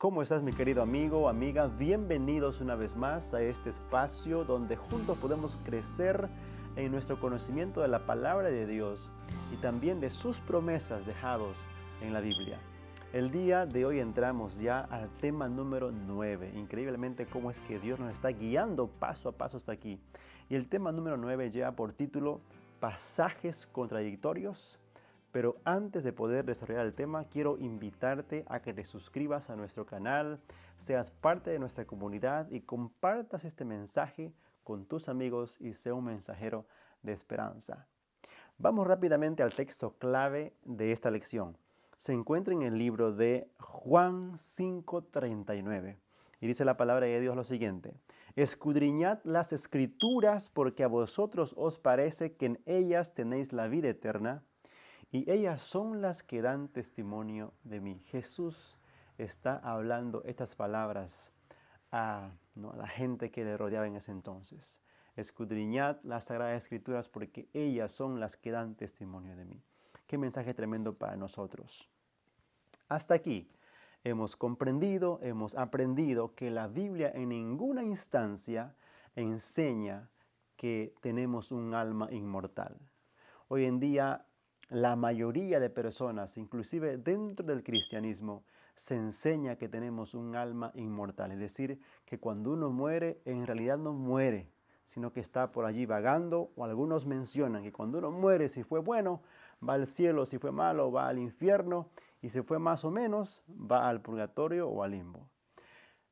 ¿Cómo estás, mi querido amigo, amiga? Bienvenidos una vez más a este espacio donde juntos podemos crecer en nuestro conocimiento de la palabra de Dios y también de sus promesas dejadas en la Biblia. El día de hoy entramos ya al tema número 9. Increíblemente cómo es que Dios nos está guiando paso a paso hasta aquí. Y el tema número 9 lleva por título Pasajes contradictorios. Pero antes de poder desarrollar el tema, quiero invitarte a que te suscribas a nuestro canal, seas parte de nuestra comunidad y compartas este mensaje con tus amigos y sea un mensajero de esperanza. Vamos rápidamente al texto clave de esta lección. Se encuentra en el libro de Juan 5:39 y dice la palabra de Dios lo siguiente: Escudriñad las escrituras porque a vosotros os parece que en ellas tenéis la vida eterna, y ellas son las que dan testimonio de mí. Jesús está hablando estas palabras a la gente que le rodeaba en ese entonces. Escudriñad las Sagradas Escrituras porque ellas son las que dan testimonio de mí. Qué mensaje tremendo para nosotros. Hasta aquí hemos comprendido, hemos aprendido que la Biblia en ninguna instancia enseña que tenemos un alma inmortal. Hoy en día la mayoría de personas, inclusive dentro del cristianismo, se enseña que tenemos un alma inmortal. Es decir, que cuando uno muere, en realidad no muere, sino que está por allí vagando, o algunos mencionan que cuando uno muere, si fue bueno, va al cielo, si fue malo, va al infierno, y si fue más o menos, va al purgatorio o al limbo.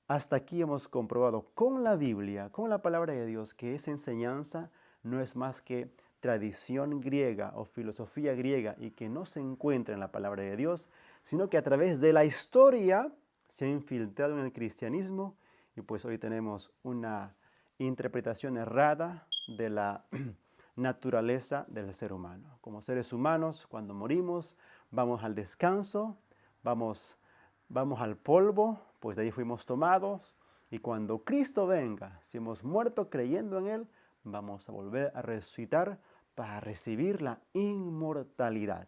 Hasta aquí hemos comprobado con la Biblia, con la palabra de Dios, que esa enseñanza no es más que tradición griega o filosofía griega y que no se encuentra en la palabra de Dios, sino que a través de la historia se ha infiltrado en el cristianismo y pues hoy tenemos una interpretación errada de la naturaleza del ser humano. Como seres humanos, cuando morimos, vamos al descanso, vamos al polvo, pues de ahí fuimos tomados, y cuando Cristo venga, si hemos muerto creyendo en Él, vamos a volver a resucitar para recibir la inmortalidad.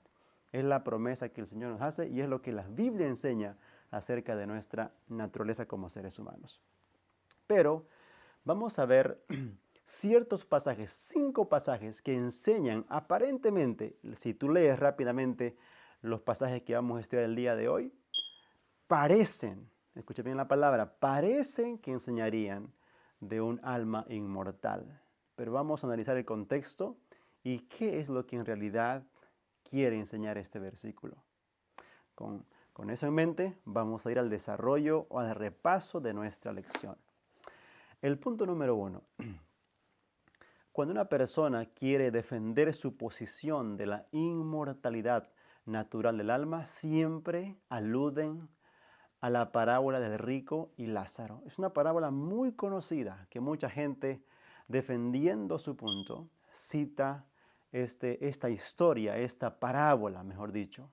Es la promesa que el Señor nos hace y es lo que la Biblia enseña acerca de nuestra naturaleza como seres humanos. Pero vamos a ver ciertos pasajes, 5 pasajes que enseñan aparentemente, si tú lees rápidamente los pasajes que vamos a estudiar el día de hoy, parecen, escucha bien la palabra, parecen que enseñarían de un alma inmortal. Pero vamos a analizar el contexto y qué es lo que en realidad quiere enseñar este versículo. Con eso en mente, vamos a ir al desarrollo o al repaso de nuestra lección. El punto número 1. Cuando una persona quiere defender su posición de la inmortalidad natural del alma, siempre aluden a la parábola del rico y Lázaro. Es una parábola muy conocida que mucha gente, defendiendo su punto, cita esta historia, esta parábola, mejor dicho.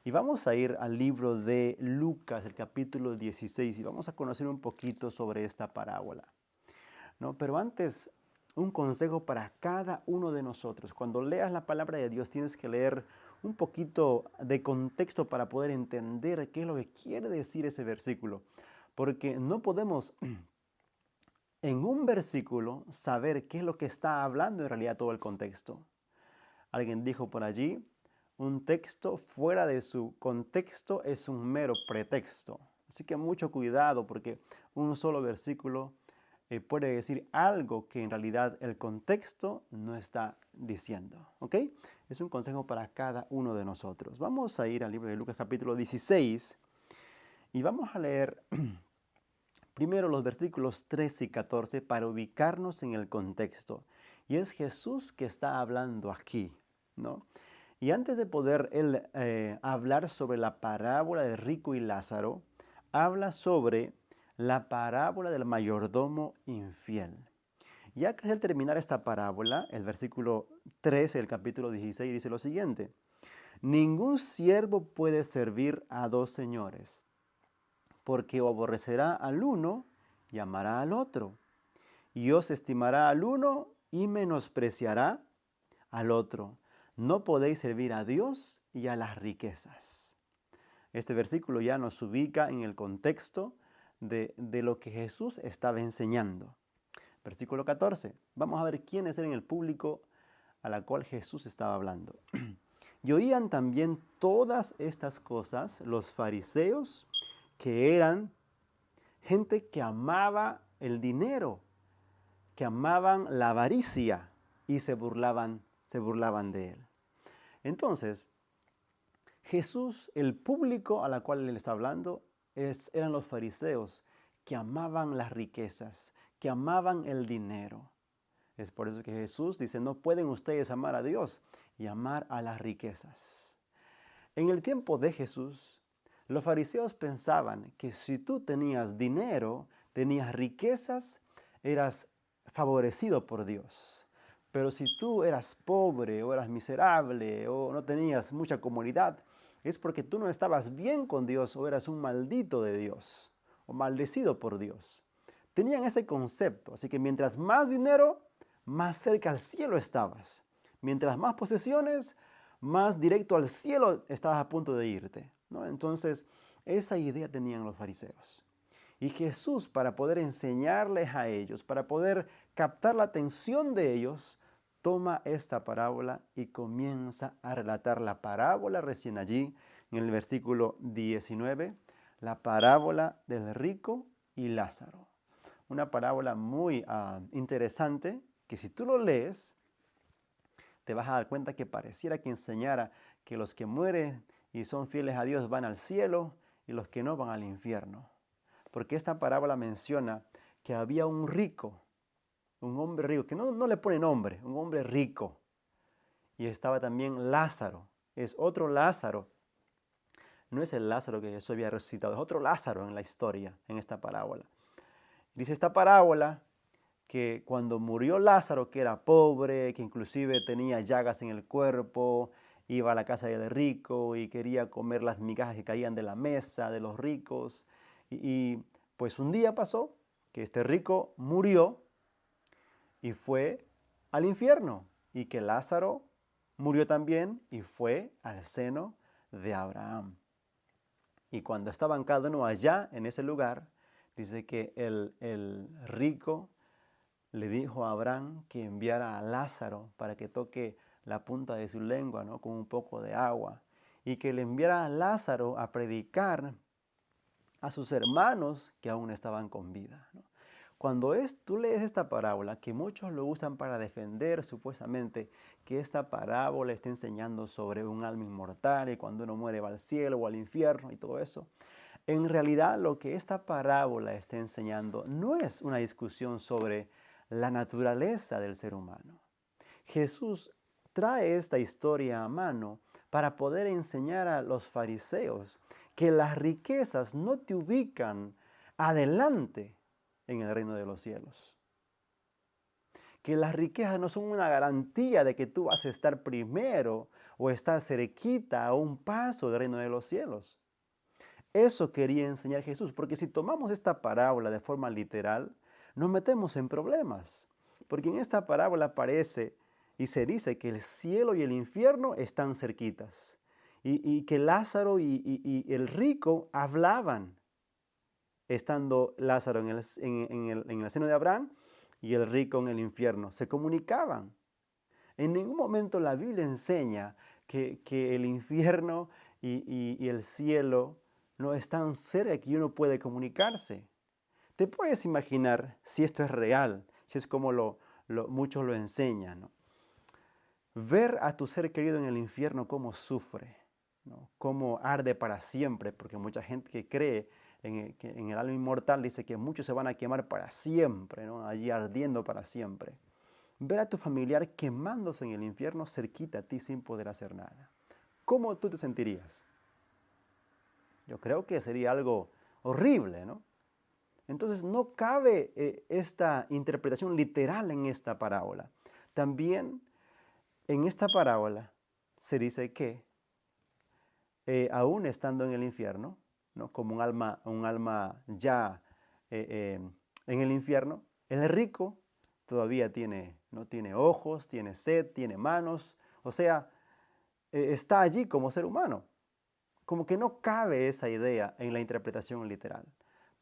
Y vamos a ir al libro de Lucas, el capítulo 16, y vamos a conocer un poquito sobre esta parábola, ¿no? Pero antes, un consejo para cada uno de nosotros. Cuando leas la palabra de Dios, tienes que leer un poquito de contexto para poder entender qué es lo que quiere decir ese versículo. Porque no podemos en un versículo saber qué es lo que está hablando en realidad todo el contexto. Alguien dijo por allí, un texto fuera de su contexto es un mero pretexto. Así que mucho cuidado porque un solo versículo puede decir algo que en realidad el contexto no está diciendo. ¿Ok? Es un consejo para cada uno de nosotros. Vamos a ir al libro de Lucas capítulo 16 y vamos a leer primero los versículos 13 y 14 para ubicarnos en el contexto. Y es Jesús que está hablando aquí, ¿no? Y antes de poder él hablar sobre la parábola del rico y Lázaro, habla sobre la parábola del mayordomo infiel. Ya que al terminar esta parábola, el versículo 13 del capítulo 16 dice lo siguiente: Ningún siervo puede servir a dos señores, porque o aborrecerá al uno y amará al otro, y os estimará al uno y menospreciará al otro. No podéis servir a Dios y a las riquezas. Este versículo ya nos ubica en el contexto de lo que Jesús estaba enseñando. Versículo 14. Vamos a ver quiénes eran el público a la cual Jesús estaba hablando. Y oían también todas estas cosas los fariseos, que eran gente que amaba el dinero, que amaban la avaricia y se burlaban de él. Entonces, Jesús, el público a la cual él está hablando, eran los fariseos que amaban las riquezas, que amaban el dinero. Es por eso que Jesús dice, no pueden ustedes amar a Dios y amar a las riquezas. En el tiempo de Jesús, los fariseos pensaban que si tú tenías dinero, tenías riquezas, eras favorecido por Dios. Pero si tú eras pobre o eras miserable o no tenías mucha comodidad, es porque tú no estabas bien con Dios o eras un maldito de Dios o maldecido por Dios. Tenían ese concepto, así que mientras más dinero, más cerca al cielo estabas. Mientras más posesiones, más directo al cielo estabas a punto de irte, ¿no? Entonces, esa idea tenían los fariseos. Y Jesús, para poder enseñarles a ellos, para poder captar la atención de ellos, toma esta parábola y comienza a relatar la parábola recién allí, en el versículo 19, la parábola del rico y Lázaro. Una parábola muy interesante, que si tú lo lees, te vas a dar cuenta que pareciera que enseñara que los que mueren y son fieles a Dios van al cielo y los que no van al infierno. Porque esta parábola menciona que había un rico, un hombre rico, que no le pone nombre, un hombre rico. Y estaba también Lázaro, es otro Lázaro. No es el Lázaro que Jesús había resucitado, es otro Lázaro en la historia, en esta parábola. Dice esta parábola que cuando murió Lázaro, que era pobre, que inclusive tenía llagas en el cuerpo, iba a la casa del rico y quería comer las migajas que caían de la mesa de los ricos. Y pues un día pasó que este rico murió y fue al infierno, y que Lázaro murió también y fue al seno de Abraham. Y cuando estaban cada uno allá en ese lugar, dice que el rico le dijo a Abraham que enviara a Lázaro para que toque la punta de su lengua, ¿no?, con un poco de agua, y que le enviara a Lázaro a predicar a sus hermanos que aún estaban con vida, ¿no? Cuando tú lees esta parábola, que muchos lo usan para defender supuestamente que esta parábola está enseñando sobre un alma inmortal y cuando uno muere va al cielo o al infierno y todo eso, en realidad lo que esta parábola está enseñando no es una discusión sobre la naturaleza del ser humano. Jesús trae esta historia a mano para poder enseñar a los fariseos que las riquezas no te ubican adelante en el reino de los cielos. Que las riquezas no son una garantía de que tú vas a estar primero o estar cerquita a un paso del reino de los cielos. Eso quería enseñar Jesús, porque si tomamos esta parábola de forma literal, nos metemos en problemas. Porque en esta parábola aparece y se dice que el cielo y el infierno están cerquitas. Y que Lázaro y el rico hablaban, estando Lázaro en el seno de Abraham y el rico en el infierno. Se comunicaban. En ningún momento la Biblia enseña que el infierno y el cielo no están cerca, que uno puede comunicarse. ¿Te puedes imaginar si esto es real? Si es como muchos lo enseñan, ¿no? Ver a tu ser querido en el infierno cómo sufre, ¿no?, cómo arde para siempre, porque mucha gente que cree en el alma inmortal dice que muchos se van a quemar para siempre, ¿no?, allí ardiendo para siempre. Ver a tu familiar quemándose en el infierno cerquita a ti sin poder hacer nada. ¿Cómo tú te sentirías? Yo creo que sería algo horrible, ¿no? Entonces no cabe esta interpretación literal en esta parábola. También en esta parábola se dice que aún estando en el infierno, ¿no?, como un alma ya en el infierno, el rico todavía no tiene ojos, tiene sed, tiene manos, o sea, está allí como ser humano como que no cabe esa idea en la interpretación literal.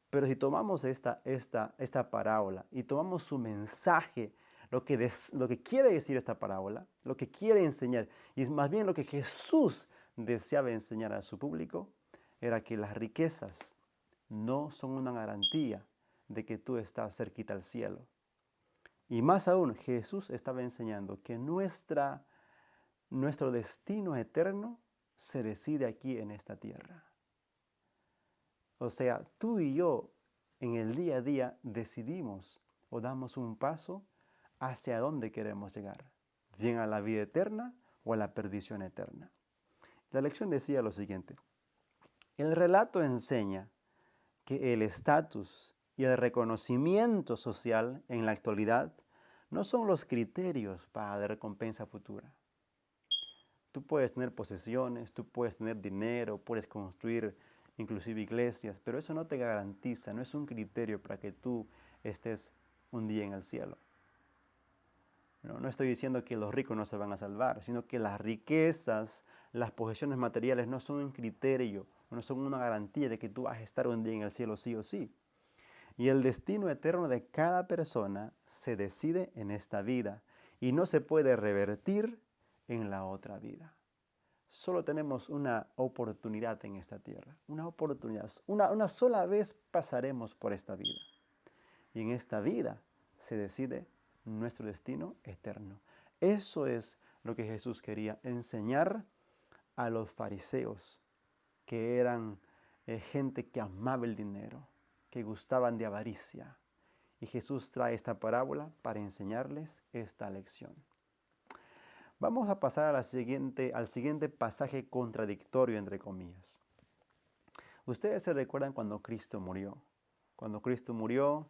Pero si tomamos esta parábola y tomamos su mensaje, lo que quiere decir esta parábola, lo que quiere enseñar, y más bien lo que Jesús deseaba enseñar a su público, era que las riquezas no son una garantía de que tú estás cerquita al cielo. Y más aún, Jesús estaba enseñando que nuestro destino eterno se decide aquí en esta tierra. O sea, tú y yo en el día a día decidimos o damos un paso hacia dónde queremos llegar, bien a la vida eterna o a la perdición eterna. La lección decía lo siguiente: el relato enseña que el estatus y el reconocimiento social en la actualidad no son los criterios para la recompensa futura. Tú puedes tener posesiones, tú puedes tener dinero, puedes construir inclusive iglesias, pero eso no te garantiza, no es un criterio para que tú estés un día en el cielo. No estoy diciendo que los ricos no se van a salvar, sino que las riquezas, las posesiones materiales no son un criterio, no son una garantía de que tú vas a estar un día en el cielo sí o sí. Y el destino eterno de cada persona se decide en esta vida y no se puede revertir en la otra vida. Solo tenemos una oportunidad en esta tierra, una oportunidad. Una sola vez pasaremos por esta vida. Y en esta vida se decide nuestro destino eterno. Eso es lo que Jesús quería enseñar a los fariseos, que eran gente que amaba el dinero, que gustaban de avaricia. Y Jesús trae esta parábola para enseñarles esta lección. Vamos a pasar al siguiente pasaje contradictorio, entre comillas. Ustedes se recuerdan cuando Cristo murió. Cuando Cristo murió,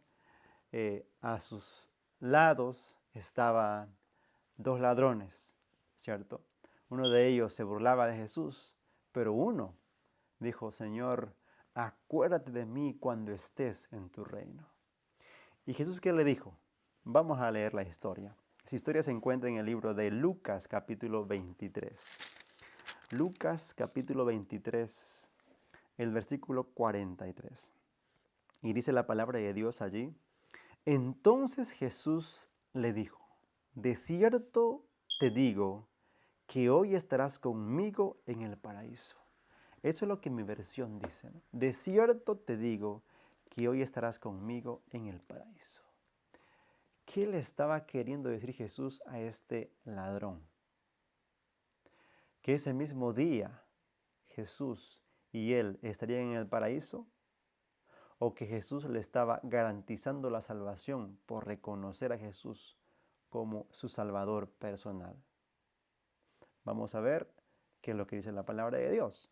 a sus lados estaban dos ladrones, ¿cierto? Uno de ellos se burlaba de Jesús, pero uno dijo: Señor, acuérdate de mí cuando estés en tu reino. ¿Y Jesús qué le dijo? Vamos a leer la historia. Esa historia se encuentra en el libro de Lucas, capítulo 23. Lucas, capítulo 23, el versículo 43. Y dice la palabra de Dios allí: entonces Jesús le dijo: de cierto te digo que hoy estarás conmigo en el paraíso. Eso es lo que mi versión dice, ¿no? De cierto te digo que hoy estarás conmigo en el paraíso. ¿Qué le estaba queriendo decir Jesús a este ladrón? Que ese mismo día Jesús y él estarían en el paraíso, o que Jesús le estaba garantizando la salvación por reconocer a Jesús como su Salvador personal. Vamos a ver qué es lo que dice la palabra de Dios.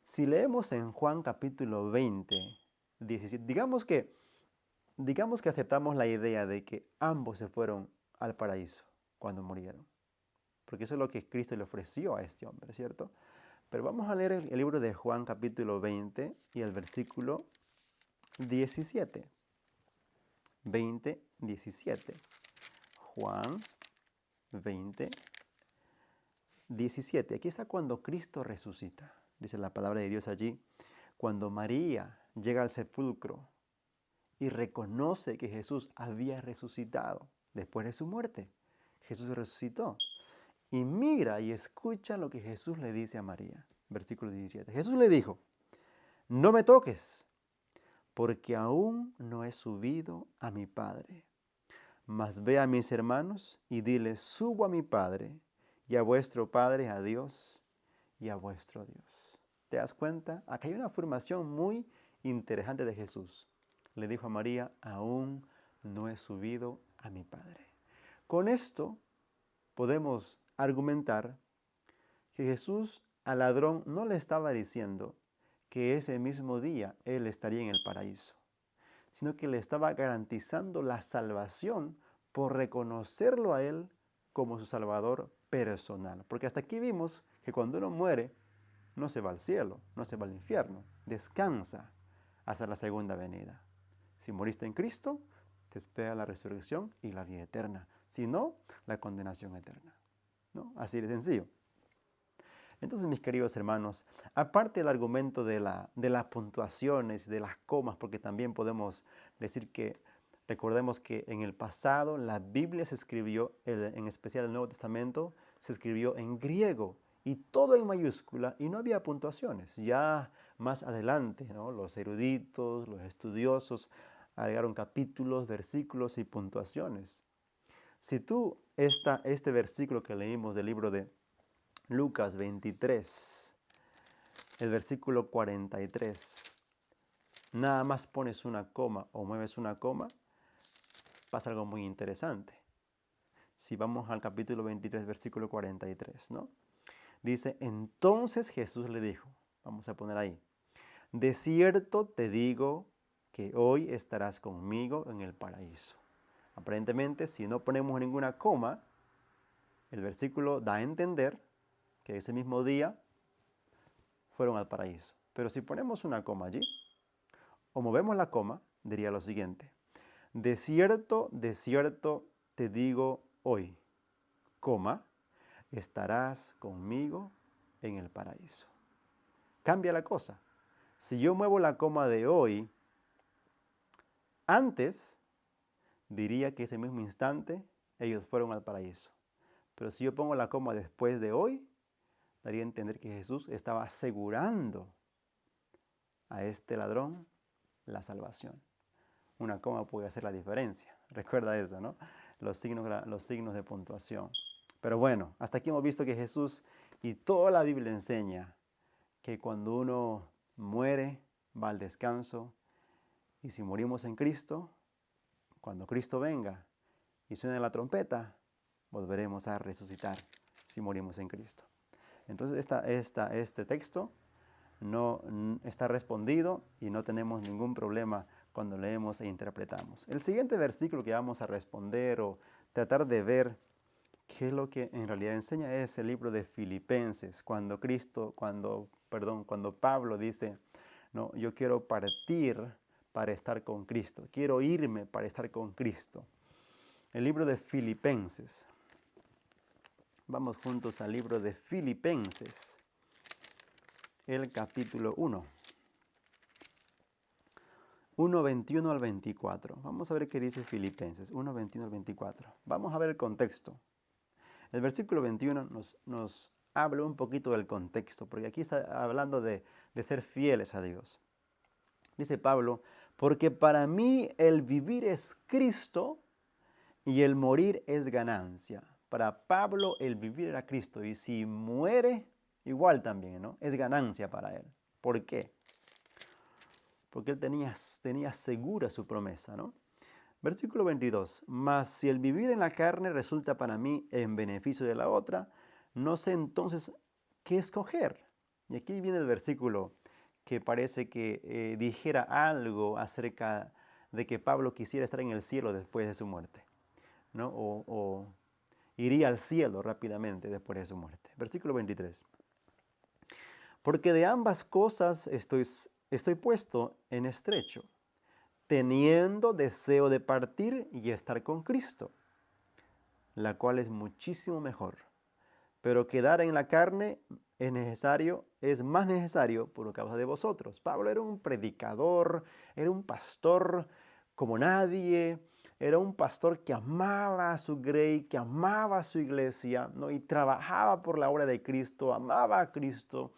Si leemos en Juan capítulo 20, 17, digamos que aceptamos la idea de que ambos se fueron al paraíso cuando murieron, porque eso es lo que Cristo le ofreció a este hombre, ¿cierto? Pero vamos a leer el libro de Juan capítulo 20 y el versículo 17. 20, 17. Juan 20, 17. Aquí está cuando Cristo resucita. Dice la palabra de Dios allí: cuando María llega al sepulcro y reconoce que Jesús había resucitado después de su muerte. Jesús resucitó. Y mira y escucha lo que Jesús le dice a María. Versículo 17. Jesús le dijo: no me toques, porque aún no he subido a mi Padre. Mas ve a mis hermanos y diles: subo a mi Padre y a vuestro Padre, a Dios y a vuestro Dios. ¿Te das cuenta? Aquí hay una afirmación muy interesante de Jesús. Le dijo a María: aún no he subido a mi Padre. Con esto podemos argumentar que Jesús al ladrón no le estaba diciendo que ese mismo día él estaría en el paraíso, sino que le estaba garantizando la salvación por reconocerlo a él como su Salvador personal. Porque hasta aquí vimos que cuando uno muere, no se va al cielo, no se va al infierno, descansa hasta la segunda venida. Si moriste en Cristo, te espera la resurrección y la vida eterna. Si no, la condenación eterna, ¿no? Así de sencillo. Entonces, mis queridos hermanos, aparte del argumento de las puntuaciones, de las comas, porque también podemos decir que, recordemos que en el pasado la Biblia se escribió, en especial el Nuevo Testamento, se escribió en griego y todo en mayúscula y no había puntuaciones. Ya más adelante, ¿no?, los eruditos, los estudiosos agregaron capítulos, versículos y puntuaciones. Si tú este versículo que leímos del libro de Lucas 23, el versículo 43, nada más pones una coma o mueves una coma, pasa algo muy interesante. Si vamos al capítulo 23, versículo 43, ¿no? Dice, entonces Jesús le dijo, vamos a poner ahí, de cierto te digo que hoy estarás conmigo en el paraíso. Aparentemente, si no ponemos ninguna coma, el versículo da a entender que ese mismo día fueron al paraíso. Pero si ponemos una coma allí, o movemos la coma, diría lo siguiente, de cierto te digo hoy, coma, estarás conmigo en el paraíso. Cambia la cosa. Si yo muevo la coma de hoy, antes diría que ese mismo instante ellos fueron al paraíso. Pero si yo pongo la coma después de hoy, daría a entender que Jesús estaba asegurando a este ladrón la salvación. Una coma puede hacer la diferencia. Recuerda eso, ¿no? Los signos de puntuación. Pero bueno, hasta aquí hemos visto que Jesús y toda la Biblia enseña que cuando uno muere, va al descanso. Y si morimos en Cristo, cuando Cristo venga y suene la trompeta, volveremos a resucitar si morimos en Cristo. Entonces este texto no está respondido y no tenemos ningún problema cuando leemos e interpretamos. El siguiente versículo que vamos a responder o tratar de ver qué es lo que en realidad enseña es el libro de Filipenses, cuando Pablo dice, no, yo quiero partir para estar con Cristo, quiero irme para estar con Cristo. El libro de Filipenses. Vamos juntos al libro de Filipenses, el capítulo 1. 1:21 al 24. Vamos a ver qué dice Filipenses, 1:21 al 24. Vamos a ver el contexto. El versículo 21 nos habla un poquito del contexto, porque aquí está hablando de ser fieles a Dios. Dice Pablo, porque para mí el vivir es Cristo y el morir es ganancia. Para Pablo el vivir era Cristo y si muere, igual también, ¿no? Es ganancia para él. ¿Por qué? Porque él tenía segura su promesa, ¿no? Versículo 22. Mas si el vivir en la carne resulta para mí en beneficio de la otra, no sé entonces qué escoger. Y aquí viene el versículo que parece que dijera algo acerca de que Pablo quisiera estar en el cielo después de su muerte, ¿no? O iría al cielo rápidamente después de su muerte. Versículo 23. Porque de ambas cosas estoy puesto en estrecho, teniendo deseo de partir y estar con Cristo, la cual es muchísimo mejor. Pero quedar en la carne es más necesario por causa de vosotros. Pablo era un predicador, era un pastor como nadie, era un pastor que amaba a su grey, que amaba a su iglesia, ¿no? Y trabajaba por la obra de Cristo, amaba a Cristo.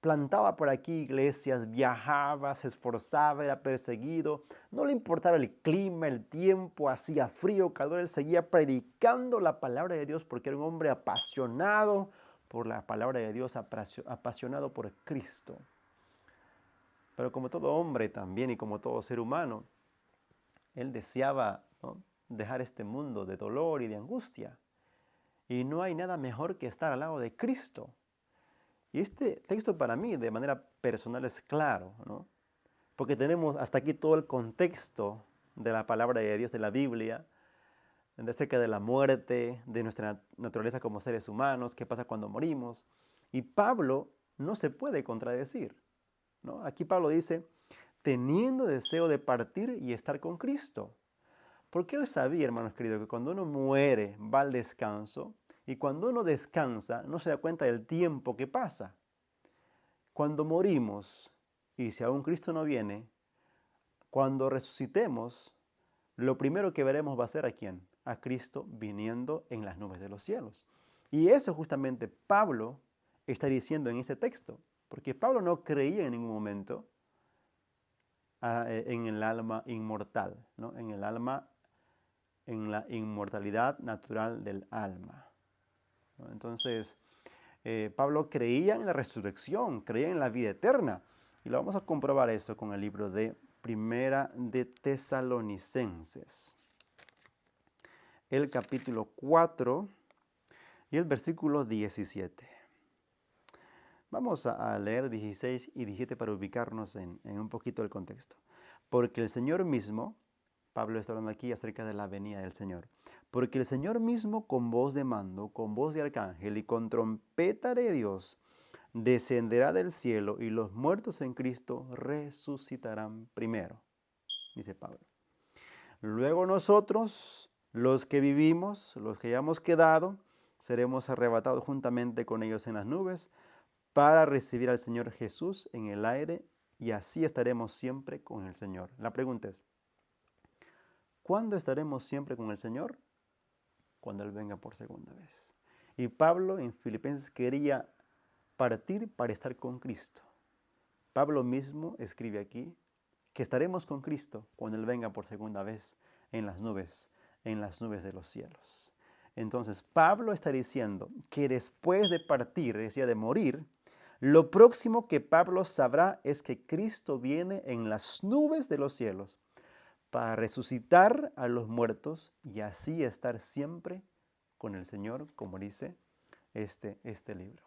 Plantaba por aquí iglesias, viajaba, se esforzaba, era perseguido. No le importaba el clima, el tiempo, hacía frío, calor. Él seguía predicando la palabra de Dios porque era un hombre apasionado por la palabra de Dios, apasionado por Cristo. Pero como todo hombre también y como todo ser humano, él deseaba, ¿no?, dejar este mundo de dolor y de angustia. Y no hay nada mejor que estar al lado de Cristo. Y este texto para mí de manera personal es claro, ¿no? Porque tenemos hasta aquí todo el contexto de la palabra de Dios, de la Biblia, acerca de la muerte, de nuestra naturaleza como seres humanos, qué pasa cuando morimos. Y Pablo no se puede contradecir, ¿no? Aquí Pablo dice, teniendo deseo de partir y estar con Cristo. Porque él sabía, hermanos queridos, que cuando uno muere, va al descanso, Y cuando uno descansa, no se da cuenta del tiempo que pasa. Cuando morimos, y si aún Cristo no viene, cuando resucitemos, lo primero que veremos va a ser ¿a quién? A Cristo viniendo en las nubes de los cielos. Y eso justamente Pablo está diciendo en este texto, porque Pablo no creía en ningún momento en el alma inmortal, ¿no? En el alma, en la inmortalidad natural del alma, ¿no? Entonces, Pablo creía en la resurrección, creía en la vida eterna. Y lo vamos a comprobar esto con el libro de Primera de Tesalonicenses, el capítulo 4 y el versículo 17. Vamos a leer 16 y 17 para ubicarnos en un poquito el contexto. Porque el Señor mismo, Pablo está hablando aquí acerca de la venida del Señor, porque el Señor mismo con voz de mando, con voz de arcángel y con trompeta de Dios, descenderá del cielo y los muertos en Cristo resucitarán primero, dice Pablo. Luego nosotros, los que vivimos, los que hayamos quedado, seremos arrebatados juntamente con ellos en las nubes para recibir al Señor Jesús en el aire y así estaremos siempre con el Señor. La pregunta es, ¿cuándo estaremos siempre con el Señor? Cuando Él venga por segunda vez. Y Pablo en Filipenses quería partir para estar con Cristo. Pablo mismo escribe aquí que estaremos con Cristo cuando Él venga por segunda vez en las nubes de los cielos. Entonces Pablo está diciendo que después de partir, es decir, de morir, lo próximo que Pablo sabrá es que Cristo viene en las nubes de los cielos para resucitar a los muertos y así estar siempre con el Señor, como dice este libro.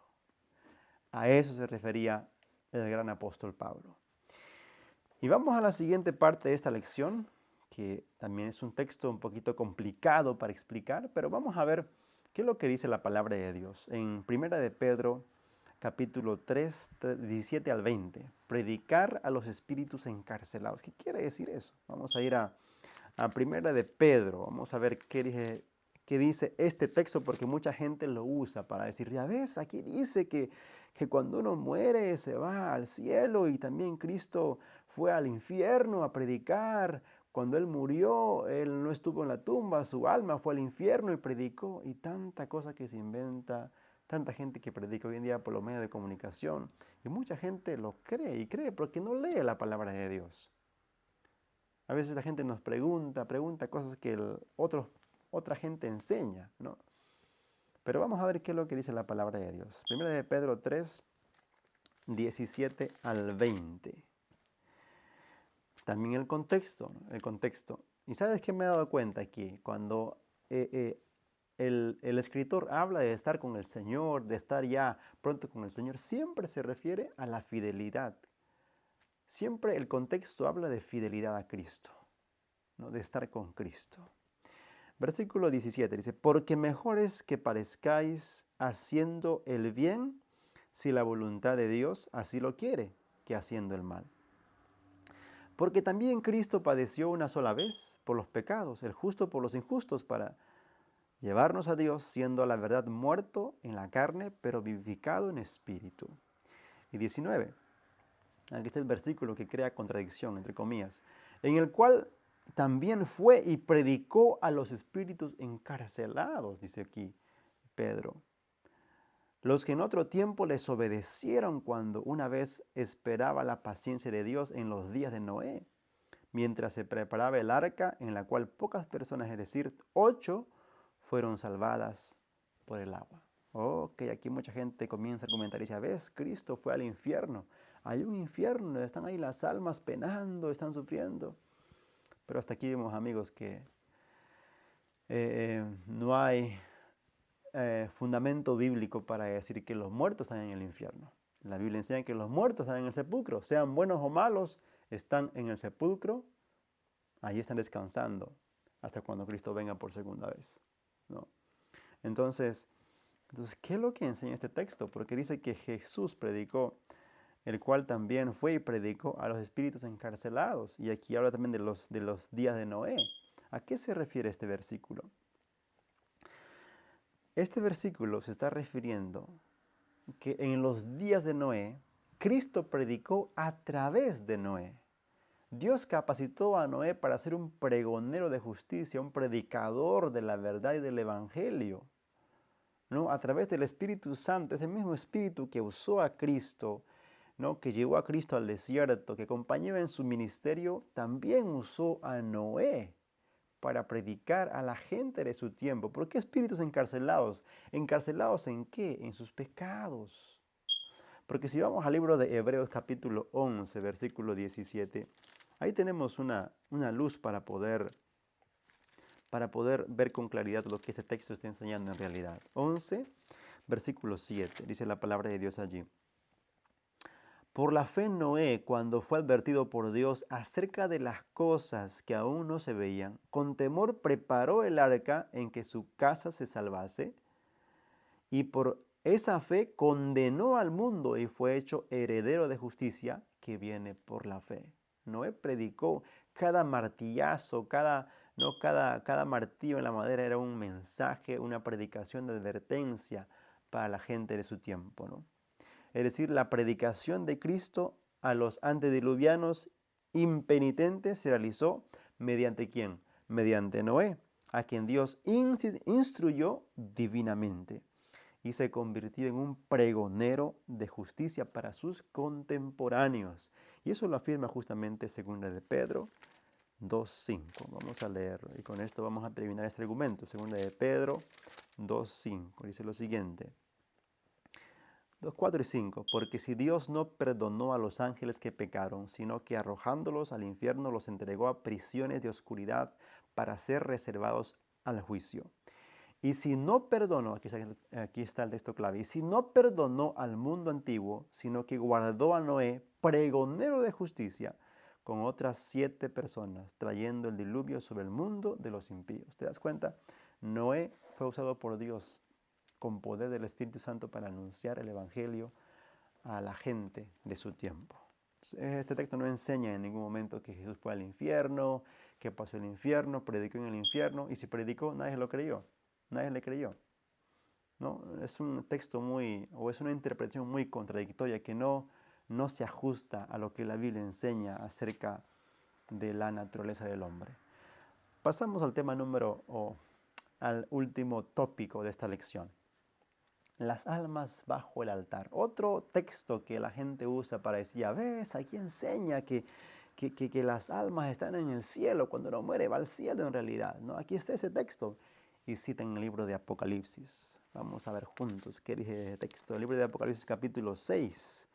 A eso se refería el gran apóstol Pablo. Y vamos a la siguiente parte de esta lección, que también es un texto un poquito complicado para explicar, pero vamos a ver qué es lo que dice la palabra de Dios. En 1 de Pedro, capítulo 3, 17 al 20, predicar a los espíritus encarcelados. ¿Qué quiere decir eso? Vamos a ir a 1 de Pedro, vamos a ver qué dice este texto, porque mucha gente lo usa para decir, ya ves, aquí dice que cuando uno muere se va al cielo y también Cristo fue al infierno a predicar. Cuando Él murió, Él no estuvo en la tumba, su alma fue al infierno y predicó. Y tanta cosa que se inventa, tanta gente que predica hoy en día por los medios de comunicación. Y mucha gente lo cree y cree porque no lee la palabra de Dios. A veces la gente nos pregunta cosas que otra gente enseña, ¿no? Pero vamos a ver qué es lo que dice la palabra de Dios. Primera de Pedro 3, 17 al 20. También el contexto, ¿no? El contexto. ¿Y sabes qué me he dado cuenta aquí? Cuando el escritor habla de estar con el Señor, de estar ya pronto con el Señor, siempre se refiere a la fidelidad. Siempre el contexto habla de fidelidad a Cristo, ¿no? De estar con Cristo. Versículo 17 dice, porque mejor es que parezcáis haciendo el bien si la voluntad de Dios así lo quiere, que haciendo el mal. Porque también Cristo padeció una sola vez por los pecados, el justo por los injustos, para llevarnos a Dios, siendo a la verdad muerto en la carne, pero vivificado en espíritu. Y 19, aquí está el versículo que crea contradicción, entre comillas, en el cual también fue y predicó a los espíritus encarcelados, dice aquí Pedro, los que en otro tiempo les obedecieron cuando una vez esperaba la paciencia de Dios en los días de Noé, mientras se preparaba el arca en la cual pocas personas, es decir, 8, fueron salvadas por el agua. Ok, aquí mucha gente comienza a comentar y dice, ¿ves? Cristo fue al infierno. Hay un infierno, están ahí las almas penando, están sufriendo. Pero hasta aquí vemos, amigos, que no hay fundamento bíblico para decir que los muertos están en el infierno. La Biblia enseña que los muertos están en el sepulcro, sean buenos o malos, están en el sepulcro, allí están descansando hasta cuando Cristo venga por segunda vez, ¿no? Entonces, ¿qué es lo que enseña este texto? Porque dice que Jesús predicó, el cual también fue y predicó a los espíritus encarcelados. Y aquí habla también de los días de Noé. ¿A qué se refiere este versículo? Este versículo se está refiriendo que en los días de Noé, Cristo predicó a través de Noé. Dios capacitó a Noé para ser un pregonero de justicia, un predicador de la verdad y del evangelio, ¿no? A través del Espíritu Santo, ese mismo Espíritu que usó a Cristo, ¿no? Que llevó a Cristo al desierto, que acompañó en su ministerio, también usó a Noé para predicar a la gente de su tiempo. ¿Por qué espíritus encarcelados? ¿Encarcelados en qué? En sus pecados. Porque si vamos al libro de Hebreos capítulo 11, versículo 17, ahí tenemos una luz para poder ver con claridad lo que este texto está enseñando en realidad. 11, versículo 7, dice la palabra de Dios allí. Por la fe Noé, cuando fue advertido por Dios acerca de las cosas que aún no se veían, con temor preparó el arca en que su casa se salvase, y por esa fe condenó al mundo y fue hecho heredero de justicia que viene por la fe. Noé predicó cada martillazo, cada martillo en la madera era un mensaje, una predicación de advertencia para la gente de su tiempo, ¿no? Es decir, la predicación de Cristo a los antediluvianos impenitentes se realizó mediante ¿quién? Mediante Noé, a quien Dios instruyó divinamente y se convirtió en un pregonero de justicia para sus contemporáneos. Y eso lo afirma justamente 2 de Pedro 2.5. Vamos a leerlo y con esto vamos a terminar este argumento. 2 de Pedro 2.5 dice lo siguiente. 2, 4 y 5. Porque si Dios no perdonó a los ángeles que pecaron, sino que arrojándolos al infierno los entregó a prisiones de oscuridad para ser reservados al juicio. Y si no perdonó, aquí está el texto clave, y si no perdonó al mundo antiguo, sino que guardó a Noé, pregonero de justicia, con otras 7 personas, trayendo el diluvio sobre el mundo de los impíos. ¿Te das cuenta? Noé fue usado por Dios con poder del Espíritu Santo para anunciar el Evangelio a la gente de su tiempo. Este texto no enseña en ningún momento que Jesús fue al infierno, que pasó el infierno, predicó en el infierno, y si predicó, nadie lo creyó, nadie le creyó. ¿No? Es un texto es una interpretación muy contradictoria que no se ajusta a lo que la Biblia enseña acerca de la naturaleza del hombre. Pasamos al tema al último tópico de esta lección. Las almas bajo el altar. Otro texto que la gente usa para decir, ya ves, aquí enseña que las almas están en el cielo. Cuando uno muere va al cielo en realidad, ¿no? Aquí está ese texto. Y cita en el libro de Apocalipsis. Vamos a ver juntos qué dice el texto. El libro de Apocalipsis capítulo 6.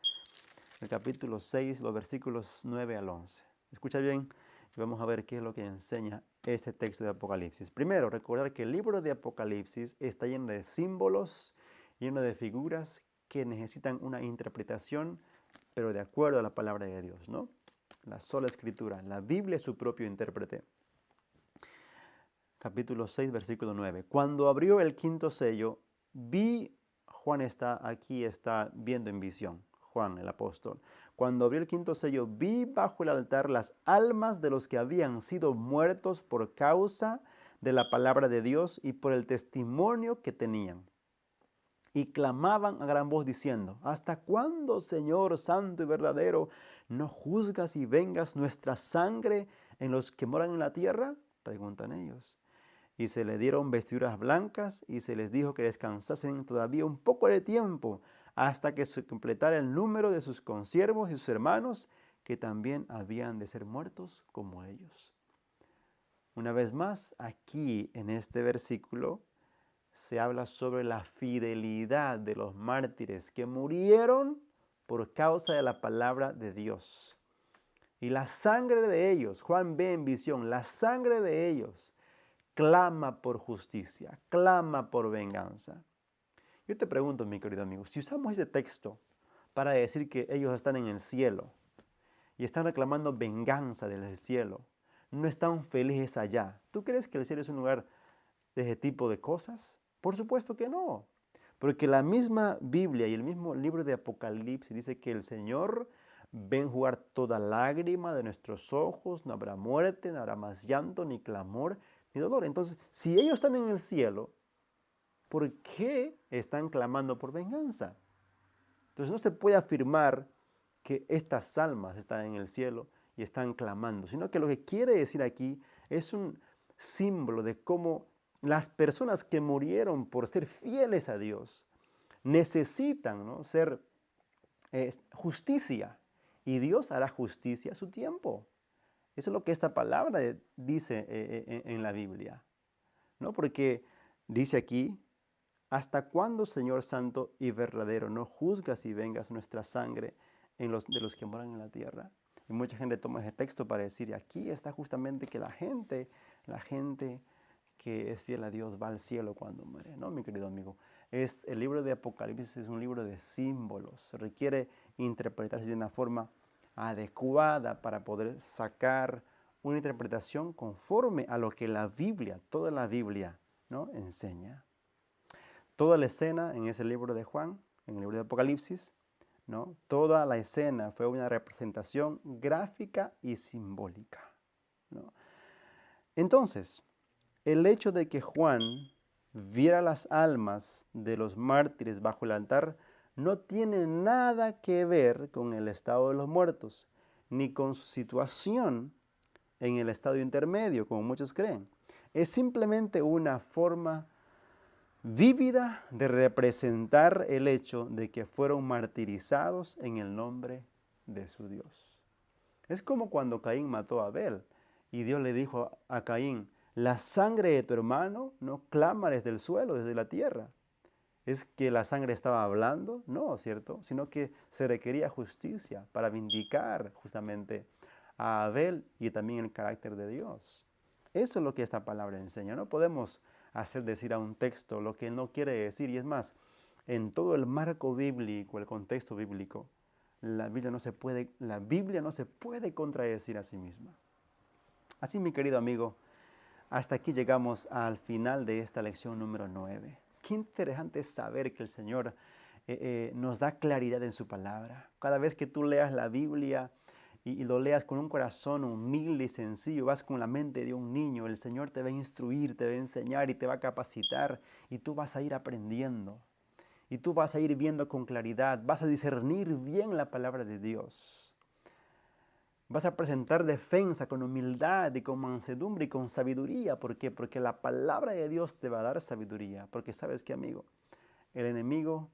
El capítulo 6, los versículos 9 al 11. Escucha bien y vamos a ver qué es lo que enseña este texto de Apocalipsis. Primero, recordar que el libro de Apocalipsis está lleno de símbolos, lleno de figuras que necesitan una interpretación, pero de acuerdo a la palabra de Dios, ¿no? La sola escritura, la Biblia es su propio intérprete. Capítulo 6, versículo 9. Cuando abrió el quinto sello, Juan está viendo en visión, Juan el apóstol. Cuando abrió el quinto sello, vi bajo el altar las almas de los que habían sido muertos por causa de la palabra de Dios y por el testimonio que tenían. Y clamaban a gran voz diciendo, ¿hasta cuándo, Señor santo y verdadero, no juzgas y vengas nuestra sangre en los que moran en la tierra? Preguntan ellos. Y se les dieron vestiduras blancas y se les dijo que descansasen todavía un poco de tiempo hasta que se completara el número de sus consiervos y sus hermanos que también habían de ser muertos como ellos. Una vez más, aquí en este versículo se habla sobre la fidelidad de los mártires que murieron por causa de la palabra de Dios. Y la sangre de ellos, Juan ve en visión, la sangre de ellos clama por justicia, clama por venganza. Yo te pregunto, mi querido amigo, si usamos ese texto para decir que ellos están en el cielo y están reclamando venganza del cielo, no están felices allá, ¿tú crees que el cielo es un lugar de ese tipo de cosas? Por supuesto que no, porque la misma Biblia y el mismo libro de Apocalipsis dice que el Señor ve enjugar toda lágrima de nuestros ojos, no habrá muerte, no habrá más llanto, ni clamor, ni dolor. Entonces, si ellos están en el cielo, ¿por qué están clamando por venganza? Entonces no se puede afirmar que estas almas están en el cielo y están clamando, sino que lo que quiere decir aquí es un símbolo de cómo las personas que murieron por ser fieles a Dios necesitan, ¿no?, ser justicia, y Dios hará justicia a su tiempo. Eso es lo que esta palabra dice en la Biblia, ¿no? Porque dice aquí: ¿hasta cuándo, Señor Santo y verdadero, no juzgas y vengas nuestra sangre de los que moran en la tierra? Y mucha gente toma ese texto para decir, aquí está justamente que la gente que es fiel a Dios va al cielo cuando muere. No, mi querido amigo, el libro de Apocalipsis es un libro de símbolos. Se requiere interpretarse de una forma adecuada para poder sacar una interpretación conforme a lo que la Biblia, toda la Biblia, ¿no?, enseña. Toda la escena en ese libro de Juan, en el libro de Apocalipsis, ¿no?, toda la escena fue una representación gráfica y simbólica, ¿no? Entonces, el hecho de que Juan viera las almas de los mártires bajo el altar no tiene nada que ver con el estado de los muertos, ni con su situación en el estado intermedio, como muchos creen. Es simplemente una forma vívida de representar el hecho de que fueron martirizados en el nombre de su Dios. Es como cuando Caín mató a Abel y Dios le dijo a Caín: la sangre de tu hermano no clama desde el suelo, desde la tierra. ¿Es que la sangre estaba hablando? No, ¿cierto? Sino que se requería justicia para vindicar justamente a Abel y también el carácter de Dios. Eso es lo que esta palabra enseña. No podemos hacer decir a un texto lo que no quiere decir. Y es más, en todo el marco bíblico, el contexto bíblico, la Biblia no se puede contradecir a sí misma. Así, mi querido amigo, hasta aquí llegamos al final de esta lección número 9. Qué interesante es saber que el Señor nos da claridad en su palabra. Cada vez que tú leas la Biblia y lo leas con un corazón humilde y sencillo, vas con la mente de un niño, el Señor te va a instruir, te va a enseñar y te va a capacitar, y tú vas a ir aprendiendo. Y tú vas a ir viendo con claridad, vas a discernir bien la palabra de Dios. Vas a presentar defensa con humildad y con mansedumbre y con sabiduría. ¿Por qué? Porque la palabra de Dios te va a dar sabiduría. Porque ¿sabes qué, amigo? El enemigo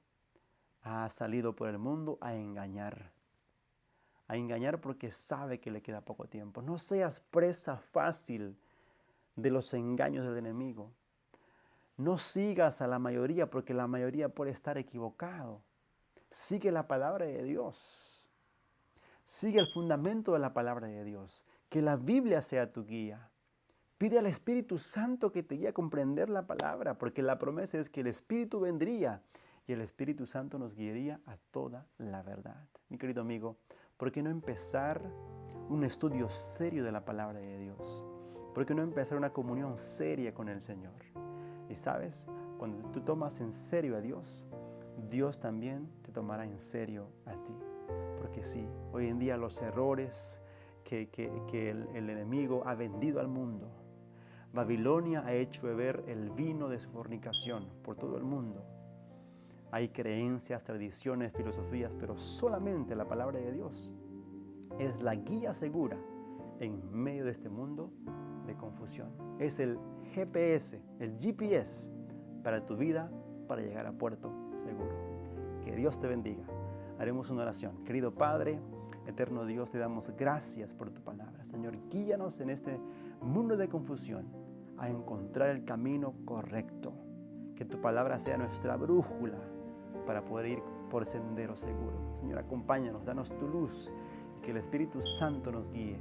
ha salido por el mundo a engañar. A engañar porque sabe que le queda poco tiempo. No seas presa fácil de los engaños del enemigo. No sigas a la mayoría porque la mayoría puede estar equivocado. Sigue la palabra de Dios. Sigue el fundamento de la palabra de Dios. Que la Biblia sea tu guía. Pide al Espíritu Santo que te guíe a comprender la palabra, porque la promesa es que el Espíritu vendría y el Espíritu Santo nos guiaría a toda la verdad. Mi querido amigo, ¿por qué no empezar un estudio serio de la palabra de Dios? ¿Por qué no empezar una comunión seria con el Señor? Y sabes, cuando tú tomas en serio a Dios, Dios también te tomará en serio a ti. Porque sí, hoy en día los errores que el enemigo ha vendido al mundo, Babilonia ha hecho beber el vino de su fornicación por todo el mundo. Hay creencias, tradiciones, filosofías, pero solamente la palabra de Dios es la guía segura en medio de este mundo de confusión. Es el GPS para tu vida, para llegar a puerto seguro. Que Dios te bendiga. Haremos una oración. Querido Padre, eterno Dios, te damos gracias por tu palabra. Señor, guíanos en este mundo de confusión a encontrar el camino correcto. Que tu palabra sea nuestra brújula para poder ir por sendero seguro. Señor, acompáñanos, danos tu luz y que el Espíritu Santo nos guíe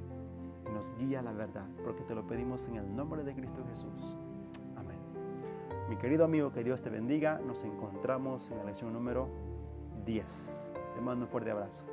y nos guíe a la verdad, porque te lo pedimos en el nombre de Cristo Jesús. Amén. Mi querido amigo, que Dios te bendiga. Nos encontramos en la lección número 10. Te mando un fuerte abrazo.